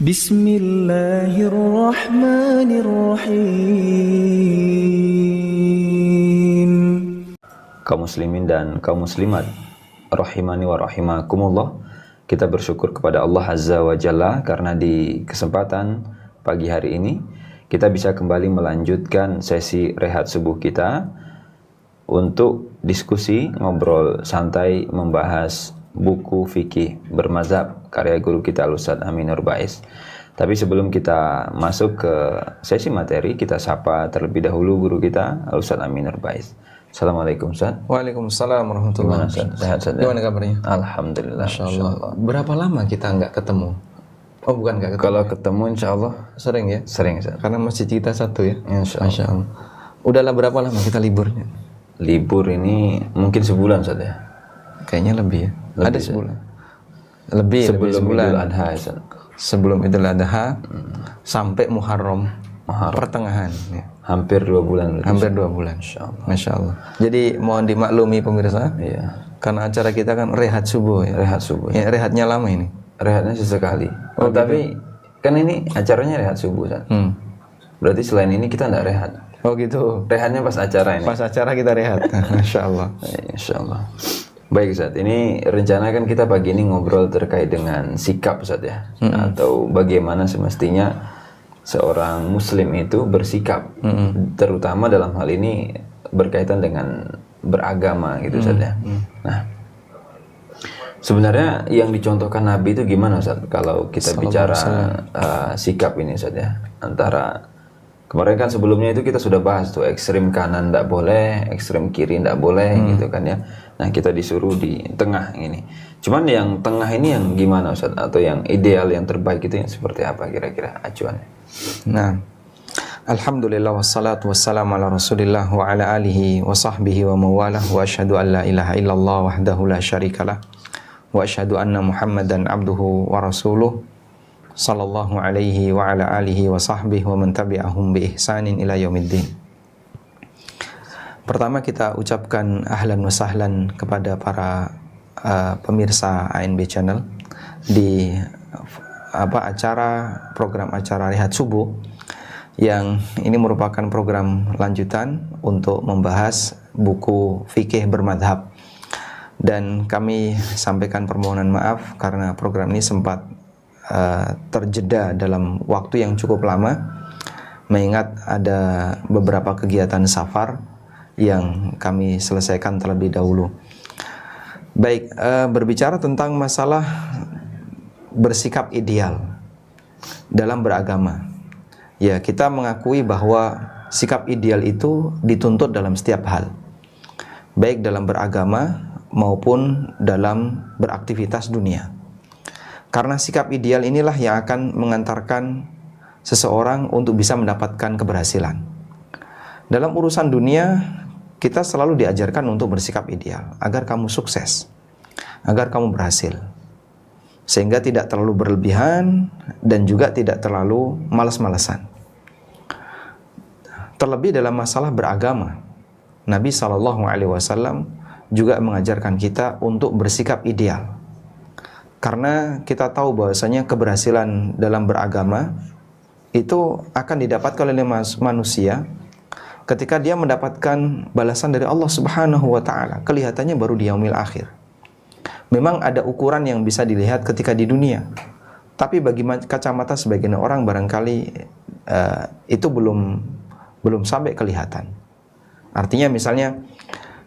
Bismillahirrahmanirrahim. Kaum muslimin dan kaum muslimat rahimani wa rahimakumullah, kita bersyukur kepada Allah Azza wa Jalla karena di kesempatan pagi hari ini kita bisa kembali melanjutkan sesi rehat subuh kita untuk diskusi, ngobrol santai, membahas buku fikih bermazhab karya guru kita Ustadz Amin Nur Baiz. Tapi sebelum kita masuk ke sesi materi, kita sapa terlebih dahulu guru kita Ustadz Amin Nur Baiz. Assalamualaikum Ustadz. Waalaikumsalam warahmatullahi wabarakatuh. Sehat Ustadz? Gimana kabarnya? Alhamdulillah. Masya Allah. Berapa lama kita nggak ketemu? Oh bukan nggak ketemu. Kalau ketemu insya Allah sering ya? Sering Ustadz. Karena masjid kita satu ya? Insya Allah. Masya Allah. Udahlah berapa lama kita liburnya? Libur ini mungkin sebulan Ustadz ya? Kayaknya lebih ya? Ada sebulan? Lebih sebulan. Idul Adha Ustadz. Sebelum Idul Adha sampai Muharram pertengahan ya. Hampir 2 bulan. Hampir 2 bulan. Masya Allah. Jadi mohon dimaklumi pemirsa. Iya. Karena acara kita kan rehat subuh ya. Rehat subuh. Ya, rehatnya lama ini. Rehatnya sesekali. Oh gitu. Tapi kan ini acaranya rehat subuh kan. Berarti selain ini kita nggak rehat. Oh gitu. Rehatnya pas acara ini. Pas acara kita rehat. Masya Allah. Insya Allah. Baik Ustadz, ini rencana kan kita pagi ini ngobrol terkait dengan sikap Ustadz ya. Atau bagaimana semestinya seorang muslim itu bersikap, terutama dalam hal ini berkaitan dengan beragama gitu Ustadz ya. Nah, sebenarnya yang dicontohkan Nabi itu gimana Ustadz kalau kita bicara sikap ini Ustadz ya, antara kemarin kan sebelumnya itu kita sudah bahas tuh ekstrem kanan tidak boleh, ekstrem kiri tidak boleh gitu kan ya. Nah kita disuruh di tengah ini. Cuman yang tengah ini yang gimana Ustadz? Atau yang ideal, yang terbaik itu yang seperti apa kira-kira acuannya? Nah, alhamdulillah wassalatu wassalamu ala rasulillah wa ala alihi wa sahbihi wa mawalah wa asyhadu an la ilaha illallah wahdahu la syarikalah wa asyhadu anna muhammadan abduhu wa rasuluh sallallahu alaihi wa ala alihi wa sahbihi wa man tabi'ahum bi ihsanin ila yaumiddin. Pertama kita ucapkan ahlan wa sahlan kepada para pemirsa ANB Channel di program acara Rehat Subuh, yang ini merupakan program lanjutan untuk membahas buku fikih bermadhab. Dan kami sampaikan permohonan maaf karena program ini sempat terjeda dalam waktu yang cukup lama, mengingat ada beberapa kegiatan safar yang kami selesaikan terlebih dahulu. Baik, berbicara tentang masalah bersikap ideal dalam beragama. Ya, kita mengakui bahwa sikap ideal itu dituntut dalam setiap hal, baik dalam beragama maupun dalam beraktivitas dunia. Karena sikap ideal inilah yang akan mengantarkan seseorang untuk bisa mendapatkan keberhasilan. Dalam urusan dunia, kita selalu diajarkan untuk bersikap ideal agar kamu sukses, agar kamu berhasil, sehingga tidak terlalu berlebihan dan juga tidak terlalu malas-malasan. Terlebih dalam masalah beragama, Nabi SAW juga mengajarkan kita untuk bersikap ideal, karena kita tahu bahwasanya keberhasilan dalam beragama itu akan didapatkan oleh manusia ketika dia mendapatkan balasan dari Allah Subhanahu wa taala. Kelihatannya baru di yaumil akhir. Memang ada ukuran yang bisa dilihat ketika di dunia, tapi bagi kacamata sebagian orang barangkali itu belum sampai kelihatan. Artinya misalnya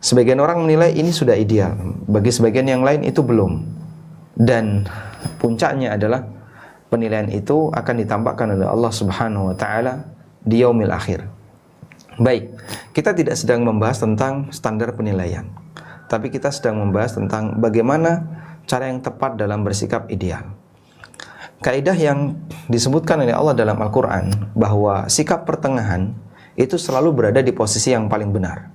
sebagian orang menilai ini sudah ideal, bagi sebagian yang lain itu belum. Dan puncaknya adalah penilaian itu akan ditampakkan oleh Allah Subhanahu wa taala di yaumil akhir. Baik, kita tidak sedang membahas tentang standar penilaian, tapi kita sedang membahas tentang bagaimana cara yang tepat dalam bersikap ideal. Kaidah yang disebutkan oleh Allah dalam Al-Quran bahwa sikap pertengahan itu selalu berada di posisi yang paling benar.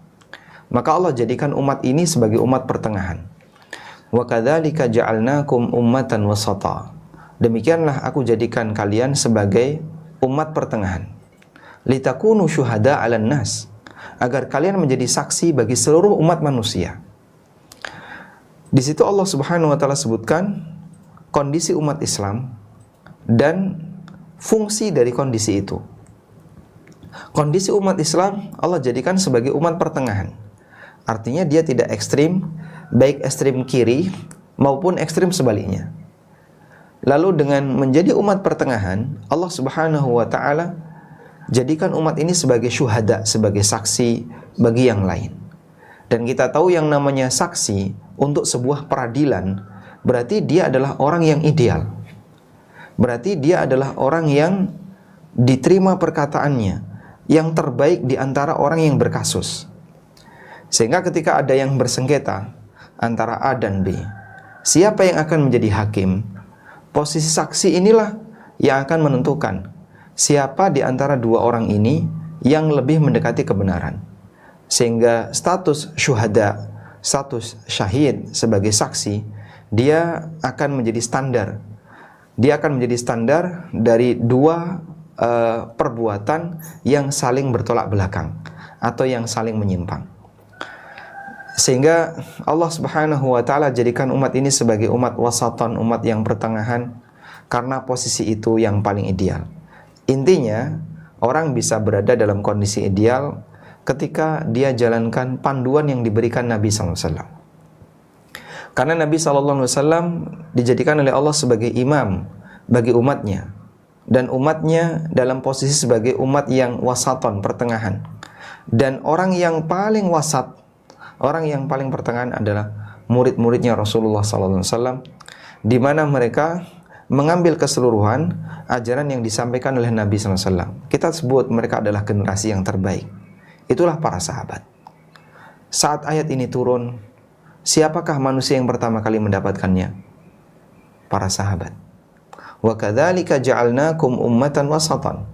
Maka Allah jadikan umat ini sebagai umat pertengahan. Wa kadzalika ja'alnakum ummatan wasata. Demikianlah aku jadikan kalian sebagai umat pertengahan. Litakunu syuhada 'alan nas, agar kalian menjadi saksi bagi seluruh umat manusia. Di situ Allah Subhanahu wa taala sebutkan kondisi umat Islam dan fungsi dari kondisi itu. Kondisi umat Islam Allah jadikan sebagai umat pertengahan. Artinya dia tidak ekstrim, baik ekstrim kiri maupun ekstrim sebaliknya. Lalu dengan menjadi umat pertengahan, Allah Subhanahu wa taala jadikan umat ini sebagai syuhada, sebagai saksi bagi yang lain. Dan kita tahu yang namanya saksi untuk sebuah peradilan, berarti dia adalah orang yang ideal. Berarti dia adalah orang yang diterima perkataannya, yang terbaik di antara orang yang berkasus. Sehingga ketika ada yang bersengketa antara A dan B, siapa yang akan menjadi hakim? Posisi saksi inilah yang akan menentukan siapa di antara dua orang ini yang lebih mendekati kebenaran. Sehingga status syuhada, status syahid sebagai saksi, dia akan menjadi standar. Dia akan menjadi standar dari dua perbuatan yang saling bertolak belakang atau yang saling menyimpang. Sehingga Allah Subhanahu wa taala jadikan umat ini sebagai umat wasatan, umat yang pertengahan, karena posisi itu yang paling ideal. Intinya, orang bisa berada dalam kondisi ideal ketika dia jalankan panduan yang diberikan Nabi sallallahu alaihi wasallam. Karena Nabi sallallahu alaihi wasallam dijadikan oleh Allah sebagai imam bagi umatnya, dan umatnya dalam posisi sebagai umat yang wasatan, pertengahan. Dan orang yang paling wasat, orang yang paling pertengahan adalah murid-muridnya Rasulullah SAW, di mana mereka mengambil keseluruhan ajaran yang disampaikan oleh Nabi SAW. Kita sebut mereka adalah generasi yang terbaik. Itulah para sahabat. Saat ayat ini turun, siapakah manusia yang pertama kali mendapatkannya? Para sahabat. Wa kadzalika ja'alnakum ummatan wasatan.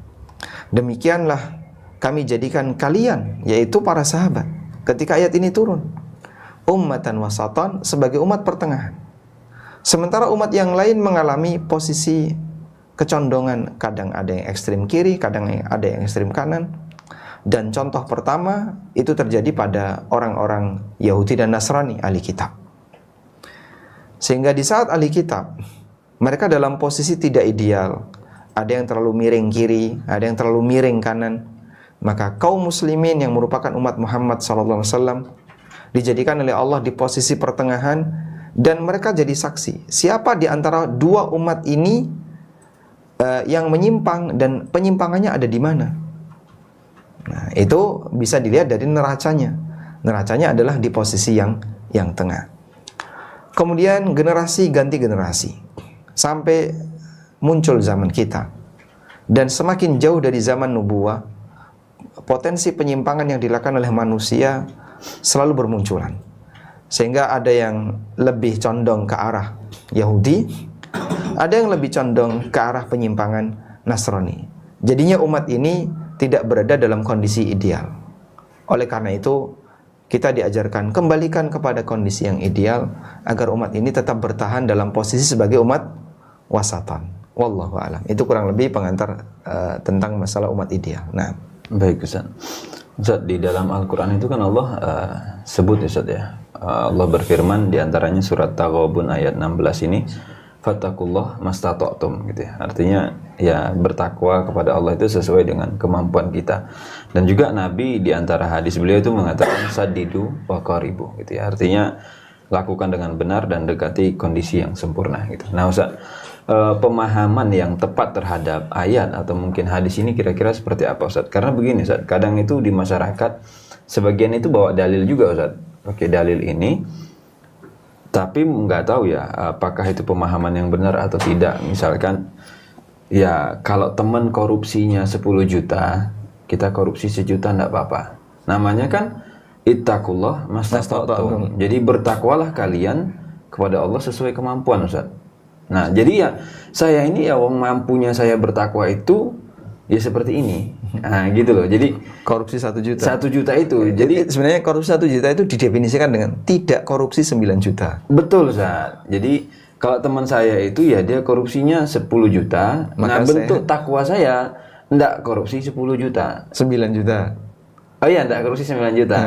Demikianlah kami jadikan kalian, yaitu para sahabat, ketika ayat ini turun, ummatan wasatan, sebagai umat pertengahan. Sementara umat yang lain mengalami posisi kecondongan, kadang ada yang ekstrem kiri, kadang ada yang ekstrem kanan. Dan contoh pertama itu terjadi pada orang-orang Yahudi dan Nasrani, ahli kitab. Sehingga di saat ahli kitab, mereka dalam posisi tidak ideal. Ada yang terlalu miring kiri, ada yang terlalu miring kanan. Maka kaum muslimin yang merupakan umat Muhammad SAW dijadikan oleh Allah di posisi pertengahan, dan mereka jadi saksi. Siapa di antara dua umat ini yang menyimpang, dan penyimpangannya ada di mana? Nah, itu bisa dilihat dari neracanya. Neracanya adalah di posisi yang tengah. Kemudian generasi ganti generasi sampai muncul zaman kita. Dan semakin jauh dari zaman nubuwah, potensi penyimpangan yang dilakukan oleh manusia selalu bermunculan. Sehingga ada yang lebih condong ke arah Yahudi, ada yang lebih condong ke arah penyimpangan Nasrani. Jadinya umat ini tidak berada dalam kondisi ideal. Oleh karena itu, kita diajarkan kembalikan kepada kondisi yang ideal agar umat ini tetap bertahan dalam posisi sebagai umat wasatan. Wallahu a'lam. Itu kurang lebih pengantar tentang masalah umat ideal. Nah, baik Ustaz. Ustaz, di dalam Al-Quran itu kan Allah sebut Ustaz ya, Allah berfirman di antaranya surat Taghabun ayat 16 ini, fattakullah mastata'tum gitu ya. Artinya ya bertakwa kepada Allah itu sesuai dengan kemampuan kita. Dan juga Nabi di antara hadis beliau itu mengatakan saddidu wa qaribu gitu ya. Artinya lakukan dengan benar dan dekati kondisi yang sempurna gitu. Nah Ustaz, pemahaman yang tepat terhadap ayat atau mungkin hadis ini kira-kira seperti apa Ustaz? Karena begini Ustaz, kadang itu di masyarakat sebagian itu bawa dalil juga Ustaz. Oke, dalil ini tapi nggak tahu ya apakah itu pemahaman yang benar atau tidak. Misalkan ya kalau teman korupsinya 10 juta, kita korupsi 1 juta enggak apa-apa. Namanya kan ittaqullah mastata'tum. Jadi bertakwalah kalian kepada Allah sesuai kemampuan Ustaz. Nah, jadi ya saya ini ya wong mampunya saya bertakwa itu ya seperti ini. Nah, gitu loh. Jadi korupsi 1 juta. 1 juta itu. Jadi sebenarnya korupsi 1 juta itu didefinisikan dengan tidak korupsi 9 juta. Betul, Ustaz. Jadi kalau teman saya itu ya dia korupsinya 10 juta. Maka bentuk takwa saya enggak korupsi 10 juta. 9 juta. Oh iya, enggak korupsi 9 juta.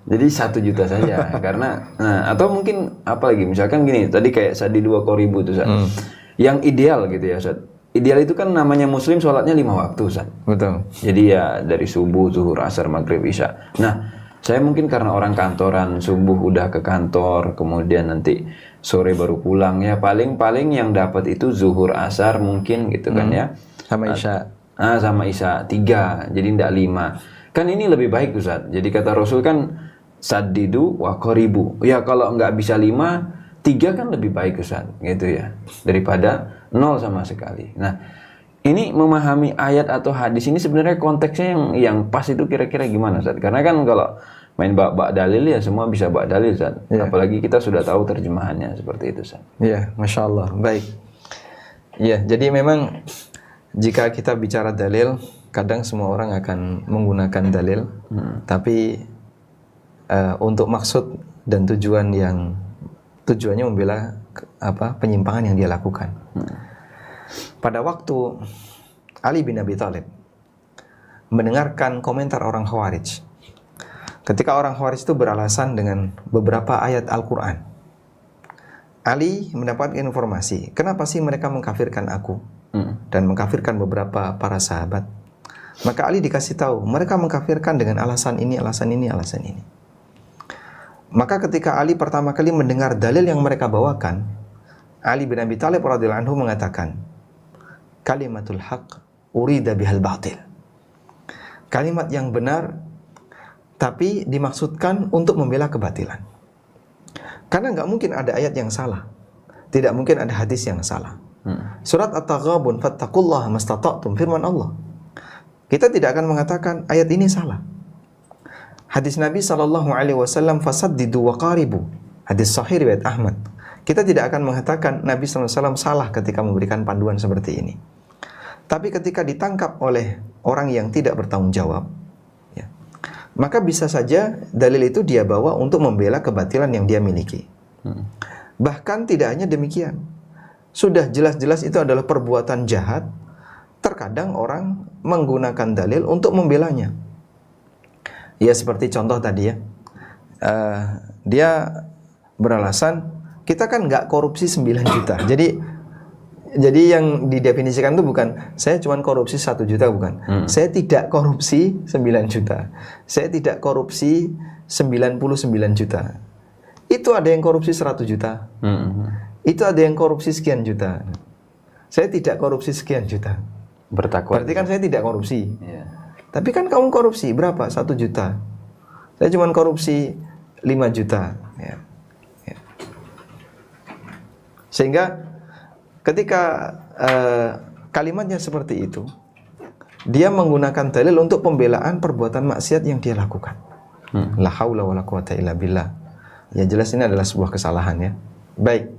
Jadi 1 juta saja. Karena atau mungkin apa lagi? Misalkan gini, tadi kayak Sadi 2 Qoribu itu Ustaz. Yang ideal gitu ya Ustaz. ideal itu kan namanya muslim sholatnya 5 waktu, Ustaz. Betul. Jadi ya dari subuh, zuhur, asar, maghrib, isya. Nah, saya mungkin karena orang kantoran, subuh udah ke kantor, kemudian nanti sore baru pulang, ya paling yang dapat itu zuhur, asar mungkin gitu kan ya. Sama isya. Sama isya 3, jadi ndak 5. Kan ini lebih baik, Ustaz. Jadi kata Rasul kan saddidu wa qaribu. Ya kalau nggak bisa 5, 3 kan lebih baik, Ustaz, gitu ya. Daripada 0 sama sekali. Nah, ini memahami ayat atau hadis ini sebenarnya konteksnya yang pas itu kira-kira gimana, Ustaz? Karena kan kalau main bak dalil ya semua bisa bak dalil, Ustaz. Ya. Apalagi kita sudah tahu terjemahannya seperti itu, Ustaz. Iya, Masya Allah. Baik. Iya, jadi memang jika kita bicara dalil, kadang semua orang akan menggunakan dalil, tapi untuk maksud dan tujuannya membela penyimpangan yang dia lakukan. Pada waktu Ali bin Abi Thalib mendengarkan komentar orang Khawarij, ketika orang Khawarij itu beralasan dengan beberapa ayat Al-Quran, Ali mendapatkan informasi, kenapa sih mereka mengkafirkan aku dan mengkafirkan beberapa para sahabat. Maka Ali dikasih tahu, mereka mengkafirkan dengan alasan ini, alasan ini, alasan ini. Maka ketika Ali pertama kali mendengar dalil yang mereka bawakan, Ali bin Abi Thalib radhiyallahu anhu mengatakan, kalimatul haq urida bihal batil. Kalimat yang benar tapi dimaksudkan untuk membela kebatilan. Karena nggak mungkin ada ayat yang salah, tidak mungkin ada hadis yang salah. Surat At-Taghabun, fattaqullaha mastata'tum, firman Allah. Kita tidak akan mengatakan ayat ini salah. Hadis Nabi SAW, fasaddidu wa qaribu, hadis sahih riwayat Ahmad. Kita tidak akan mengatakan Nabi SAW salah ketika memberikan panduan seperti ini. Tapi ketika ditangkap oleh orang yang tidak bertanggung jawab, ya, maka bisa saja dalil itu dia bawa untuk membela kebatilan yang dia miliki. Bahkan tidak hanya demikian, sudah jelas-jelas itu adalah perbuatan jahat. Terkadang orang menggunakan dalil untuk membelanya. Ya seperti contoh tadi ya, dia beralasan kita kan nggak korupsi 9 juta. Jadi yang didefinisikan itu bukan saya cuma korupsi 1 juta, bukan. Saya tidak korupsi 9 juta. Saya tidak korupsi 99 juta. Itu ada yang korupsi 100 juta. Itu ada yang korupsi sekian juta. Saya tidak korupsi sekian juta. Bertakwa. Berarti kan saya tidak korupsi. Yeah. Tapi kan kamu korupsi berapa? 1 juta. Saya cuma korupsi 5 juta. Ya. Ya. Sehingga ketika kalimatnya seperti itu, dia menggunakan dalil untuk pembelaan perbuatan maksiat yang dia lakukan. La haula wala quwata illa billah. Ya jelas ini adalah sebuah kesalahan ya. Baik.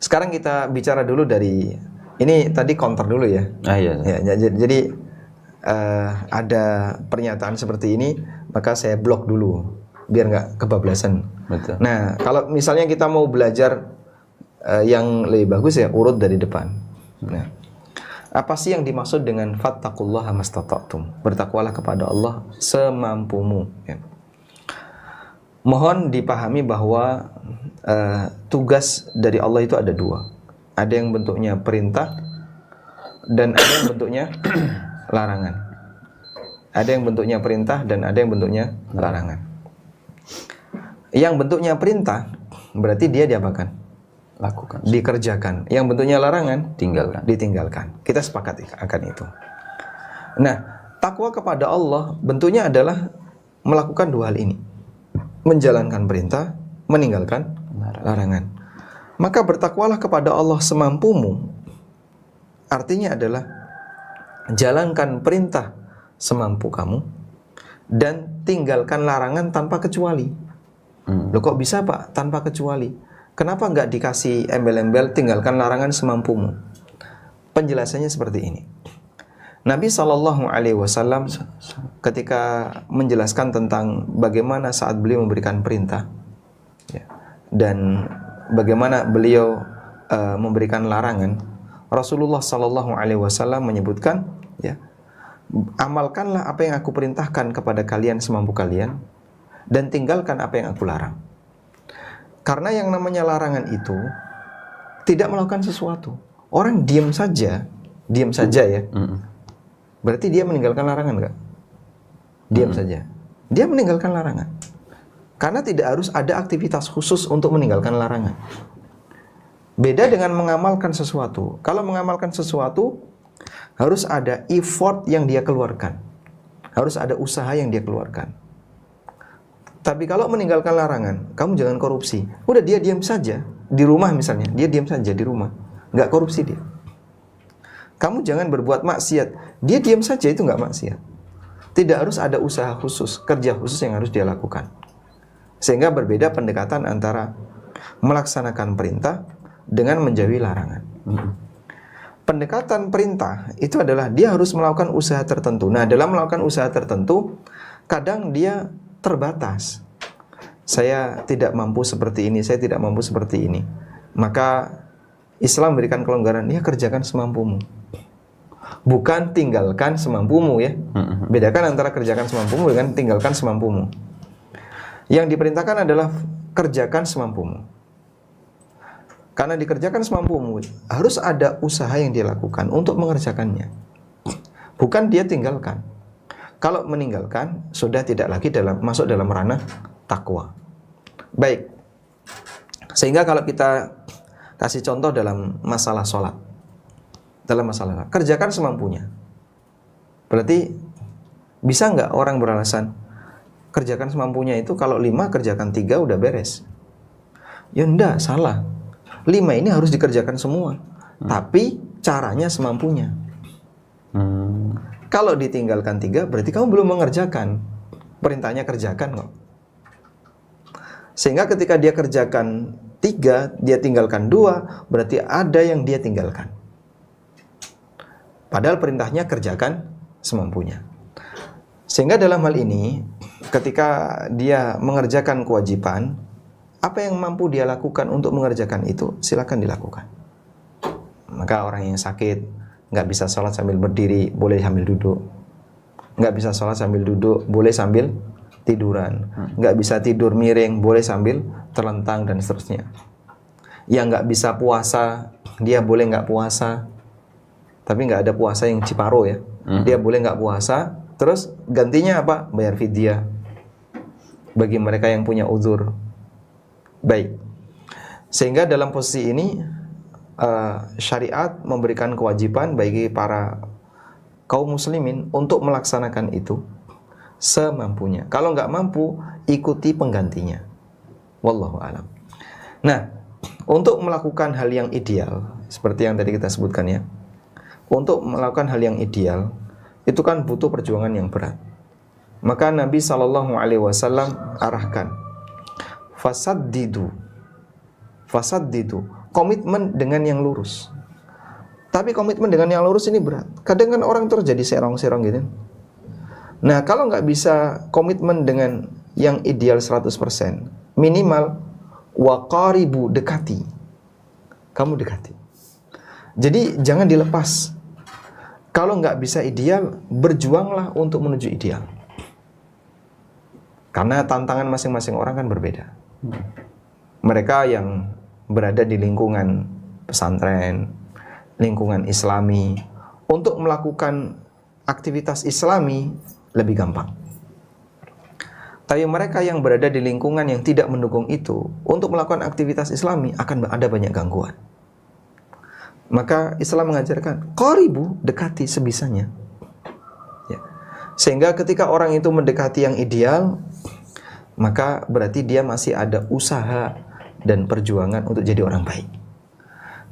Sekarang kita bicara dulu dari ini tadi counter dulu ya. Iya. Ya, jadi ada pernyataan seperti ini, maka saya blok dulu biar nggak kebablasan. Betul. Nah, kalau misalnya kita mau belajar yang lebih bagus ya urut dari depan. Nah, apa sih yang dimaksud dengan fattaqullaha mastata'tum? Bertakwalah kepada Allah semampumu. Ya. Mohon dipahami bahwa tugas dari Allah itu ada 2. Ada yang bentuknya perintah dan ada yang bentuknya larangan. Ada yang bentuknya perintah dan ada yang bentuknya larangan. Yang bentuknya perintah berarti dia diapakan? Lakukan. Dikerjakan. Yang bentuknya larangan ditinggalkan. Kita sepakat akan itu. Nah, takwa kepada Allah bentuknya adalah melakukan 2 hal ini. Menjalankan perintah, meninggalkan larangan. Maka bertakwalah kepada Allah semampumu. Artinya adalah jalankan perintah semampu kamu dan tinggalkan larangan tanpa kecuali. Loh kok bisa Pak tanpa kecuali? Kenapa nggak dikasih embel-embel tinggalkan larangan semampumu? Penjelasannya seperti ini. Nabi SAW ketika menjelaskan tentang bagaimana saat beliau memberikan perintah ya, dan bagaimana beliau memberikan larangan, Rasulullah SAW menyebutkan, ya, amalkanlah apa yang aku perintahkan kepada kalian semampu kalian, dan tinggalkan apa yang aku larang. Karena yang namanya larangan itu tidak melakukan sesuatu, Orang diam saja ya. Berarti dia meninggalkan larangan nggak? Diam saja. Dia meninggalkan larangan. Karena tidak harus ada aktivitas khusus untuk meninggalkan larangan. Beda dengan mengamalkan sesuatu. Kalau mengamalkan sesuatu, harus ada effort yang dia keluarkan. Harus ada usaha yang dia keluarkan. Tapi kalau meninggalkan larangan, kamu jangan korupsi. Udah dia diam saja. Di rumah misalnya, dia diam saja di rumah. Nggak korupsi dia. Kamu jangan berbuat maksiat. Dia diam saja, itu nggak maksiat. Tidak harus ada usaha khusus, kerja khusus yang harus dia lakukan. Sehingga berbeda pendekatan antara melaksanakan perintah dengan menjauhi larangan. Pendekatan perintah itu adalah dia harus melakukan usaha tertentu. Nah, dalam melakukan usaha tertentu, kadang dia terbatas. Saya tidak mampu seperti ini, saya tidak mampu seperti ini. Maka Islam berikan kelonggaran, ya kerjakan semampumu. Bukan tinggalkan semampumu ya. Bedakan antara kerjakan semampumu dengan tinggalkan semampumu. Yang diperintahkan adalah kerjakan semampumu. Karena dikerjakan semampumu, harus ada usaha yang dia lakukan untuk mengerjakannya. Bukan dia tinggalkan. Kalau meninggalkan, sudah tidak lagi masuk dalam ranah takwa. Baik. Sehingga kalau kita kasih contoh dalam masalah sholat. Dalam masalah kerjakan semampunya. Berarti bisa nggak orang beralasan kerjakan semampunya itu kalau 5 kerjakan 3 udah beres? Ya enggak, salah. 5 ini harus dikerjakan semua. Tapi caranya semampunya. Kalau ditinggalkan 3 berarti kamu belum mengerjakan. Perintahnya kerjakan kok. Sehingga ketika dia kerjakan 3, dia tinggalkan 2, berarti ada yang dia tinggalkan. Padahal perintahnya kerjakan semampunya. Sehingga dalam hal ini, ketika dia mengerjakan kewajiban, apa yang mampu dia lakukan untuk mengerjakan itu, silakan dilakukan. Maka orang yang sakit, nggak bisa sholat sambil berdiri, boleh sambil duduk. Nggak bisa sholat sambil duduk, boleh sambil tiduran. Nggak bisa tidur miring, boleh sambil terlentang dan seterusnya. Yang nggak bisa puasa, dia boleh nggak puasa. Tapi nggak ada puasa yang ciparo ya. Dia boleh nggak puasa, terus gantinya apa? Bayar fidyah. Bagi mereka yang punya uzur. Baik. Sehingga dalam posisi ini, syariat memberikan kewajiban bagi para kaum muslimin untuk melaksanakan itu semampunya. Kalau nggak mampu, ikuti penggantinya. Wallahu a'lam. Nah, untuk melakukan hal yang ideal, seperti yang tadi kita sebutkan ya, untuk melakukan hal yang ideal, itu kan butuh perjuangan yang berat. Maka Nabi SAW arahkan, fasaddidu, komitmen dengan yang lurus. Tapi komitmen dengan yang lurus ini berat. Kadang kan orang terjadi serong-serong gitu. Nah, kalau nggak bisa komitmen dengan yang ideal 100%, minimal waqaribu, dekati. Kamu dekati. Jadi jangan dilepas. Kalau nggak bisa ideal, berjuanglah untuk menuju ideal. Karena tantangan masing-masing orang kan berbeda. Mereka yang berada di lingkungan pesantren, lingkungan islami, untuk melakukan aktivitas islami lebih gampang. Tapi mereka yang berada di lingkungan yang tidak mendukung itu, untuk melakukan aktivitas islami akan ada banyak gangguan. Maka Islam mengajarkan, qaribu, dekati sebisanya. Ya. Sehingga ketika orang itu mendekati yang ideal, maka berarti dia masih ada usaha dan perjuangan untuk jadi orang baik.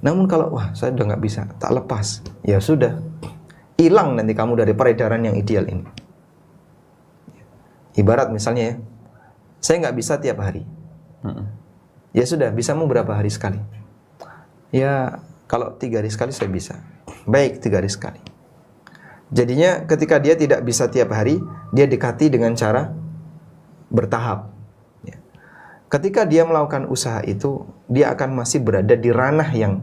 Namun kalau, wah saya udah nggak bisa, tak lepas, ya sudah, hilang nanti kamu dari peredaran yang ideal ini. Ibarat misalnya ya, saya nggak bisa tiap hari. Ya sudah, bisamu berapa hari sekali? Ya, kalau 3 hari sekali saya bisa. Baik, 3 hari sekali. Jadinya ketika dia tidak bisa tiap hari, dia dekati dengan cara bertahap. Ya. Ketika dia melakukan usaha itu, dia akan masih berada di ranah yang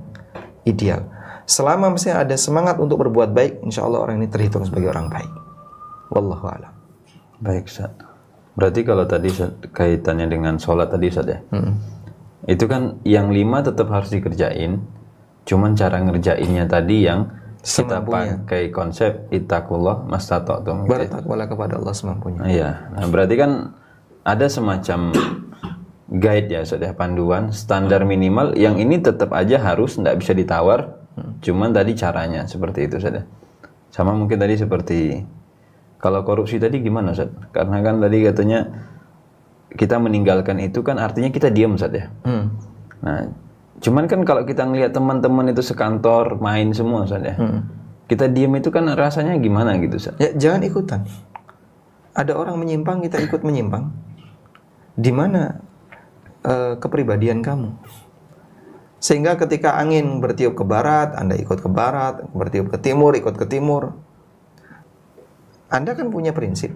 ideal. Selama masih ada semangat untuk berbuat baik, insya Allah orang ini terhitung sebagai orang baik. Wallahu a'lam. Baik, Ustaz. Berarti kalau tadi kaitannya dengan sholat tadi, Ustaz ya, itu kan yang 5 tetap harus dikerjain, Cuman cara ngerjainnya tadi yang kita Semampunya. pakai konsep ittaqullah mastata'tum. Bertakwalah kepada Allah semampunya. Iya. Nah, berarti kan ada semacam guide ya, Ustaz ya, panduan standar minimal yang ini tetap aja harus nggak bisa ditawar. Cuman tadi caranya seperti itu, Ustaz ya. Sama mungkin tadi seperti kalau korupsi tadi gimana, Ustaz? Karena kan tadi katanya kita meninggalkan itu kan artinya kita diam, Ustaz ya. Nah, cuman kan kalau kita ngelihat teman-teman itu sekantor main semua, Ustaz ya. Kita diam itu kan rasanya gimana gitu, Ustaz? Ya, jangan ikutan. Ada orang menyimpang, kita ikut menyimpang. Di mana kepribadian kamu? Sehingga ketika angin bertiup ke barat, Anda ikut ke barat, bertiup ke timur, ikut ke timur. Anda kan punya prinsip.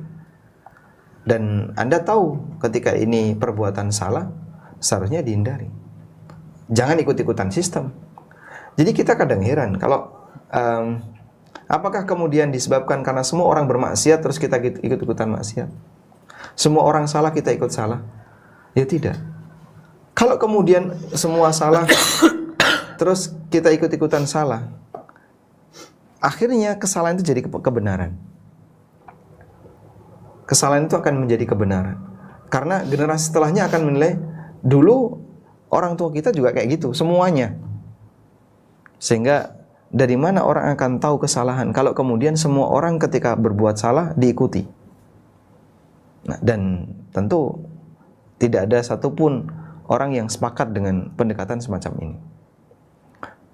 Dan Anda tahu ketika ini perbuatan salah, seharusnya dihindari. Jangan ikut-ikutan sistem. Jadi kita kadang heran, kalau apakah kemudian disebabkan karena semua orang bermaksiat, terus kita ikut-ikutan maksiat? Semua orang salah, kita ikut salah? Ya tidak. Kalau kemudian semua salah, terus kita ikut-ikutan salah, akhirnya kesalahan itu jadi kebenaran. Kesalahan itu akan menjadi kebenaran. Karena generasi setelahnya akan menilai, dulu orang tua kita juga kayak gitu, semuanya. Sehingga dari mana orang akan tahu kesalahan kalau kemudian semua orang ketika berbuat salah diikuti? Nah, dan tentu tidak ada satupun orang yang sepakat dengan pendekatan semacam ini.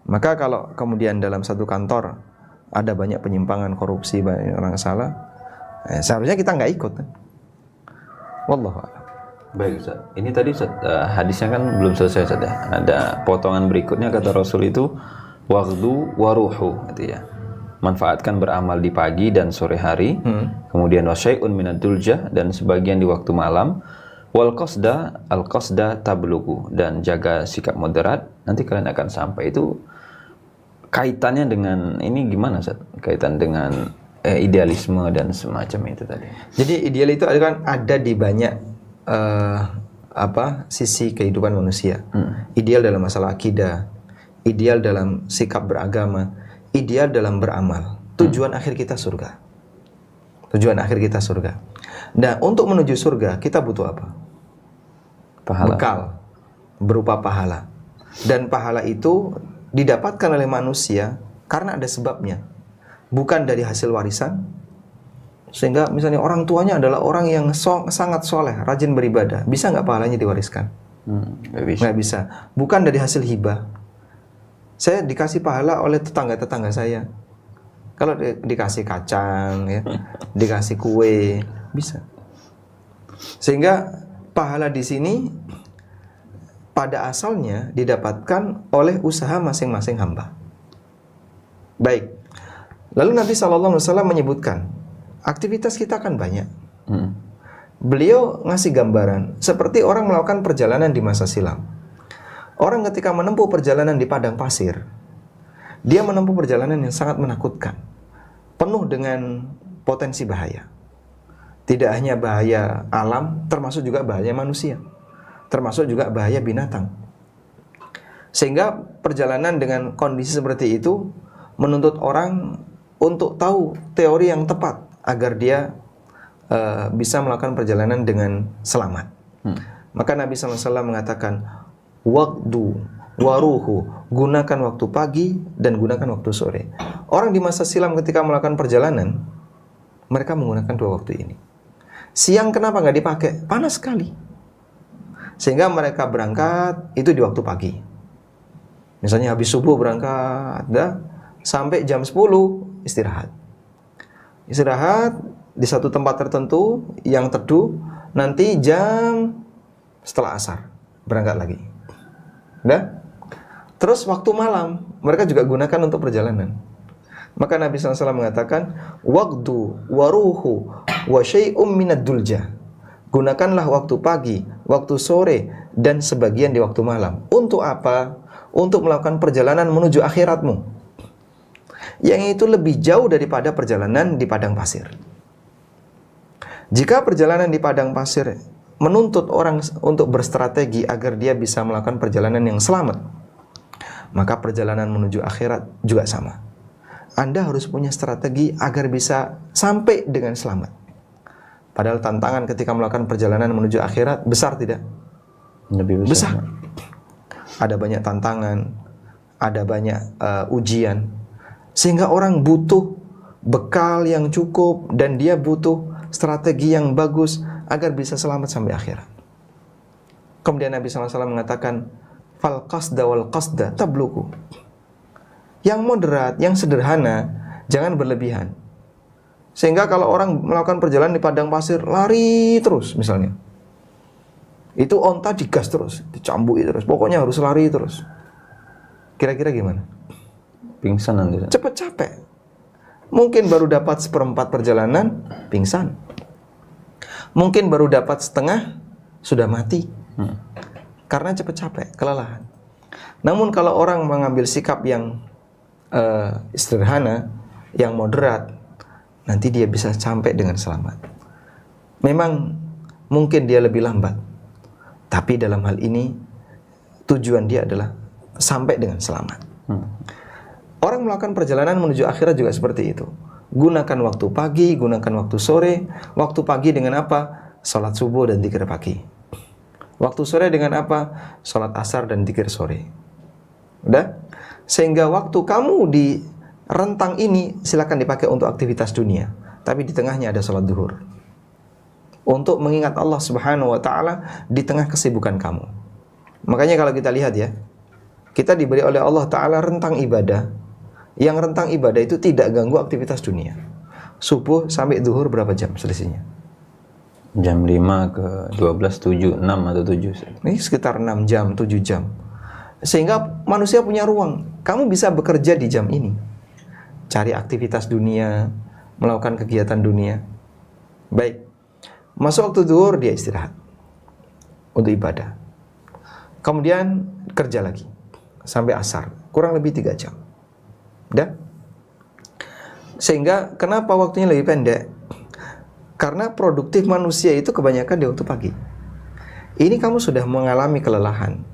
Maka kalau kemudian dalam satu kantor ada banyak penyimpangan, korupsi, banyak orang salah, seharusnya kita nggak ikut. Wallahu a'lam. Baik, Ustaz. Ini tadi Ustaz, hadisnya kan belum selesai, Ustaz ya. Ada potongan berikutnya kata Rasul itu waqdu waruhu gitu ya. Manfaatkan beramal di pagi dan sore hari. Kemudian wasyai'un minad dulja, dan sebagian di waktu malam. Wal qasda al qasda tablugu, dan jaga sikap moderat, nanti kalian akan sampai. Itu kaitannya dengan ini gimana, Ustaz? Kaitan dengan idealisme dan semacam itu tadi. Jadi ideal itu kan ada di banyak sisi kehidupan manusia. Ideal dalam masalah akidah, ideal dalam sikap beragama, ideal dalam beramal. Tujuan akhir kita surga. Tujuan akhir kita surga. Nah, untuk menuju surga kita butuh apa? Pahala. Bekal berupa pahala. Dan pahala itu didapatkan oleh manusia karena ada sebabnya. Bukan dari hasil warisan. Sehingga misalnya orang tuanya adalah orang yang sangat soleh, rajin beribadah. Bisa nggak pahalanya diwariskan? Nggak bisa. Nggak bisa. Bukan dari hasil hibah. Saya dikasih pahala oleh tetangga-tetangga saya. Kalau dikasih kacang, ya, dikasih kue, bisa. Sehingga pahala di sini pada asalnya didapatkan oleh usaha masing-masing hamba. Baik. Lalu Nabi SAW menyebutkan, aktivitas kita kan banyak. Beliau ngasih gambaran seperti orang melakukan perjalanan di masa silam. Orang ketika menempuh perjalanan di padang pasir, dia menempuh perjalanan yang sangat menakutkan, penuh dengan potensi bahaya. Tidak hanya bahaya alam, termasuk juga bahaya manusia, termasuk juga bahaya binatang. Sehingga perjalanan dengan kondisi seperti itu menuntut orang untuk tahu teori yang tepat agar dia bisa melakukan perjalanan dengan selamat. Maka Nabi SAW mengatakan, waktu waruhu, gunakan waktu pagi dan gunakan waktu sore. Orang di masa silam ketika melakukan perjalanan, mereka menggunakan dua waktu ini. Siang kenapa nggak dipakai? Panas sekali. Sehingga mereka berangkat itu di waktu pagi. Misalnya habis subuh berangkat, sampai jam 10 istirahat. Istirahat di satu tempat tertentu yang teduh, nanti jam setelah asar berangkat lagi. Terus waktu malam mereka juga gunakan untuk perjalanan. Maka Nabi SAW mengatakan, waktu waruhu wa syai'um minad dulja. Gunakanlah waktu pagi, waktu sore, dan sebagian di waktu malam. Untuk apa? Untuk melakukan perjalanan menuju akhiratmu, yang itu lebih jauh daripada perjalanan di padang pasir. Jika perjalanan di padang pasir menuntut orang untuk berstrategi agar dia bisa melakukan perjalanan yang selamat, Maka perjalanan menuju akhirat juga sama. Anda harus punya strategi agar bisa sampai dengan selamat. Padahal tantangan ketika melakukan perjalanan menuju akhirat besar tidak? Lebih besar. Ada banyak tantangan, ada banyak ujian, sehingga orang butuh bekal yang cukup dan dia butuh strategi yang bagus agar bisa selamat sampai akhirat. Kemudian Nabi SAW mengatakan, fal qasda wal qasda tabluku. Yang moderat, yang sederhana, jangan berlebihan. Sehingga kalau orang melakukan perjalanan di padang pasir, lari terus misalnya. Itu onta digas terus, dicambui terus. Pokoknya harus lari terus. Kira-kira gimana? Pingsan nanti. Cepat capek. Mungkin baru dapat 1/4 perjalanan, pingsan. Mungkin baru dapat setengah, sudah mati. Karena cepat capek, kelelahan. Namun kalau orang mengambil sikap yang sederhana, yang moderat, nanti dia bisa sampai dengan selamat. Memang mungkin dia lebih lambat, tapi dalam hal ini tujuan dia adalah sampai dengan selamat. Orang melakukan perjalanan menuju akhirat juga seperti itu. Gunakan waktu pagi, gunakan waktu sore. Waktu pagi dengan apa? Salat subuh dan dzikir pagi. Waktu sore dengan apa? Salat asar dan dzikir sore. Udah? Sehingga waktu kamu di rentang ini silakan dipakai untuk aktivitas dunia, tapi di tengahnya ada salat duhur. Untuk mengingat Allah Subhanahu wa taala di tengah kesibukan kamu. Makanya kalau kita lihat ya, kita diberi oleh Allah taala rentang ibadah. Yang rentang ibadah itu tidak ganggu aktivitas dunia. Subuh sampai duhur berapa jam selisihnya? Jam 5 ke 12, 7, 6 atau 7. Ini sekitar 6 jam, 7 jam. Sehingga manusia punya ruang. Kamu bisa bekerja di jam ini. Cari aktivitas dunia, melakukan kegiatan dunia. Baik. Masuk waktu zuhur dia istirahat untuk ibadah. Kemudian kerja lagi sampai asar, kurang lebih 3 jam. Udah? Sehingga kenapa waktunya lebih pendek? Karena produktif manusia itu kebanyakan di waktu pagi. Ini kamu sudah mengalami kelelahan.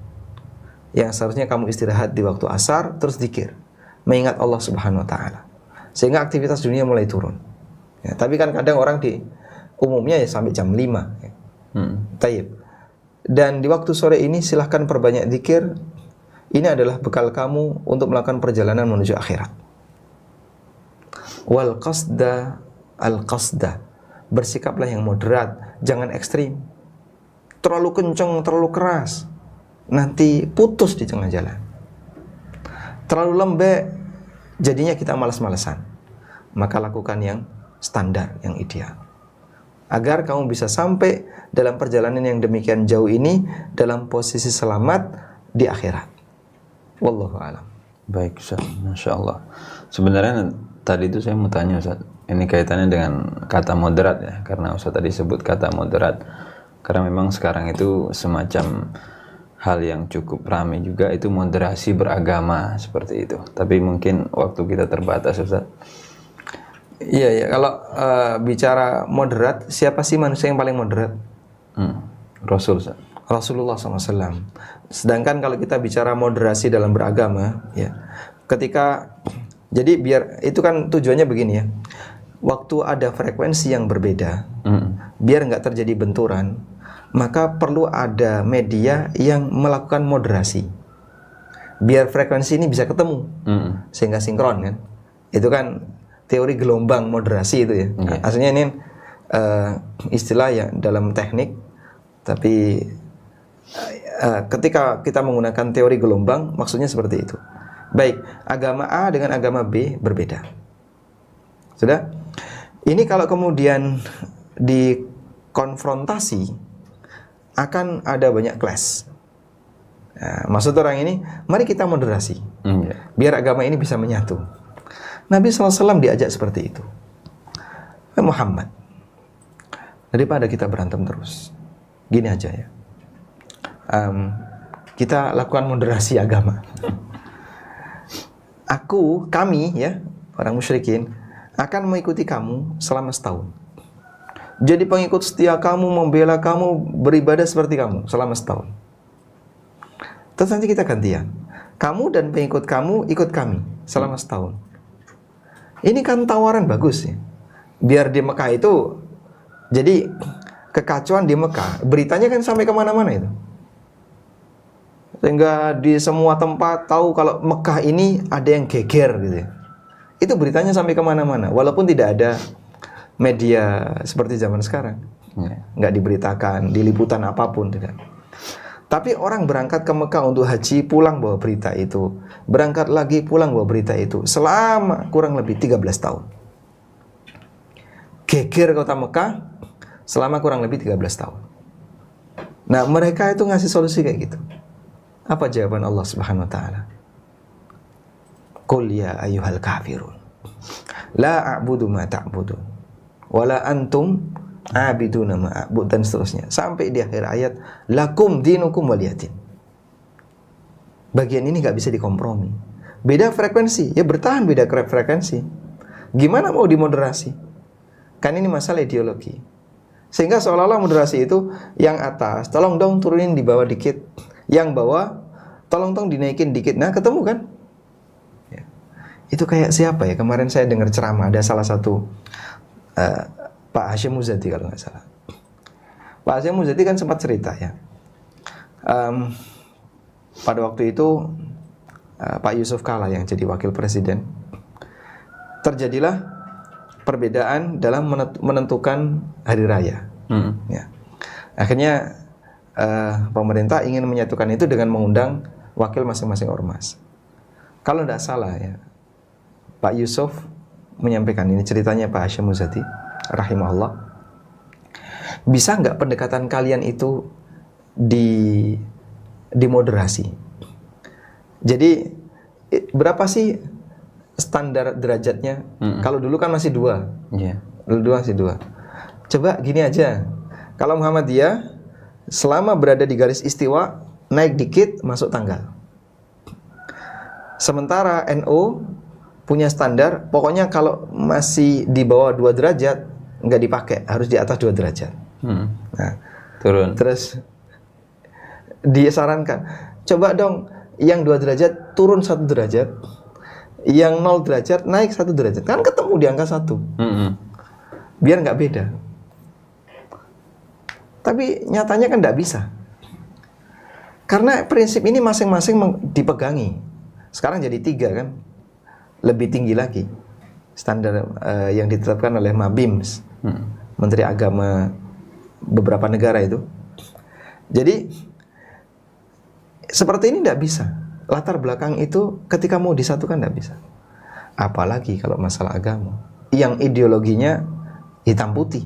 Yang seharusnya kamu istirahat di waktu asar, terus dzikir, mengingat Allah Subhanahu wa taala. Sehingga aktivitas dunia mulai turun. Ya, tapi kan kadang orang di umumnya ya sampai jam 5. Ya. Taib. Dan di waktu sore ini silahkan perbanyak dzikir. Ini adalah bekal kamu untuk melakukan perjalanan menuju akhirat. Wal qasda al qasda. Bersikaplah yang moderat, jangan ekstrim. Terlalu kencang, terlalu keras, nanti putus di tengah jalan. Terlalu lembek, jadinya kita malas-malesan. Maka lakukan yang standar, yang ideal. Agar kamu bisa sampai dalam perjalanan yang demikian jauh ini dalam posisi selamat di akhirat. Wallahu a'lam. Baik Ustaz, Masya Allah. Sebenarnya tadi itu saya mau tanya Ustaz, ini kaitannya dengan kata moderat ya, karena Ustaz tadi sebut kata moderat. Karena memang sekarang itu semacam hal yang cukup ramai juga, itu moderasi beragama seperti itu. Tapi mungkin waktu kita terbatas Ustaz. Iya, kalau bicara moderat, siapa sih manusia yang paling moderat? Rasul Ustaz. Rasulullah SAW. Sedangkan kalau kita bicara moderasi dalam beragama, ya, jadi biar itu kan tujuannya begini ya. Waktu ada frekuensi yang berbeda, biar nggak terjadi benturan, maka perlu ada media yang melakukan moderasi. Biar frekuensi ini bisa ketemu, sehingga sinkron kan. Itu kan teori gelombang moderasi itu ya. Aslinya ini istilah ya dalam teknik, tapi ketika kita menggunakan teori gelombang, maksudnya seperti itu. Baik, agama A dengan agama B berbeda. Sudah? Ini kalau kemudian dikonfrontasi, akan ada banyak clash. Nah, maksud orang ini, mari kita moderasi, biar agama ini bisa menyatu. Nabi SAW diajak seperti itu. Muhammad, daripada kita berantem terus, gini aja ya. Kita lakukan moderasi agama. Kami ya, orang musyrikin akan mengikuti kamu selama setahun. Jadi pengikut setia kamu, membela kamu, beribadah seperti kamu selama setahun. Terus nanti kita gantian. Kamu dan pengikut kamu ikut kami selama setahun. Ini kan tawaran bagus ya. Biar di Mekah itu jadi kekacauan di Mekah, beritanya kan sampai kemana-mana itu. Sehingga di semua tempat tahu kalau Mekah ini ada yang geger gitu ya. Itu beritanya sampai kemana-mana, walaupun tidak ada media seperti zaman sekarang. Nggak diberitakan, di liputan apapun, tidak. Tapi orang berangkat ke Mekah untuk haji, pulang bawa berita itu. Berangkat lagi, pulang bawa berita itu. Selama kurang lebih 13 tahun. Geger kota Mekah selama kurang lebih 13 tahun. Nah, mereka itu ngasih solusi kayak gitu. Apa jawaban Allah Subhanahu wa taala? Qul ya ayyuhal kafirun la a'budu ma ta'budun wala antum a'biduna ma a'bud, dan seterusnya sampai di akhir ayat lakum dinukum waliyadin. Bagian ini nggak bisa dikompromi. Beda frekuensi, ya bertahan beda frekuensi. Gimana mau dimoderasi? Kan ini masalah ideologi. Sehingga seolah-olah moderasi itu yang atas tolong dong turunin di bawah dikit, yang bawah tolong dong dinaikin dikit. Nah, ketemu kan? Ya. Itu kayak siapa ya? Kemarin saya dengar ceramah, ada salah satu Pak Hashim Muzadi kalau nggak salah. Pak Hashim Muzadi kan sempat cerita ya. Pada waktu itu Pak Yusuf Kala yang jadi wakil presiden, terjadilah perbedaan dalam menentukan hari raya. Ya. Akhirnya pemerintah ingin menyatukan itu dengan mengundang wakil masing-masing ormas. Kalau tidak salah ya, Pak Yusuf menyampaikan ini ceritanya Pak Hashim Muzadi rahimahullah. Bisa nggak pendekatan kalian itu dimoderasi? Jadi berapa sih standar derajatnya? Kalau dulu kan masih 2. Dulu masih 2. Coba gini aja. Kalau Muhammadiyah selama berada di garis istiwa, naik dikit masuk tanggal. Sementara NU punya standar, pokoknya kalau masih di bawah 2 derajat nggak dipakai, harus di atas 2 derajat. Nah, turun. Terus disarankan, coba dong yang 2 derajat turun 1 derajat, yang 0 derajat naik 1 derajat, kan ketemu di angka 1. Biar nggak beda. Tapi nyatanya kan nggak bisa. Karena prinsip ini masing-masing dipegangi. Sekarang jadi 3 kan. Lebih tinggi lagi standar yang ditetapkan oleh Mabims, Menteri Agama beberapa negara itu. Jadi seperti ini tidak bisa. Latar belakang itu ketika mau disatukan tidak bisa. Apalagi kalau masalah agama yang ideologinya hitam putih.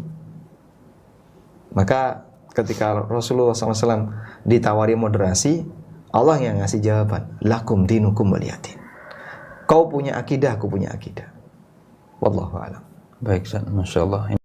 Maka ketika Rasulullah SAW ditawari moderasi, Allah yang ngasih jawaban, lakum dinukum waliyadin. Kau punya akidah, aku punya akidah. Wallahu a'lam. Baik, Masya Allah.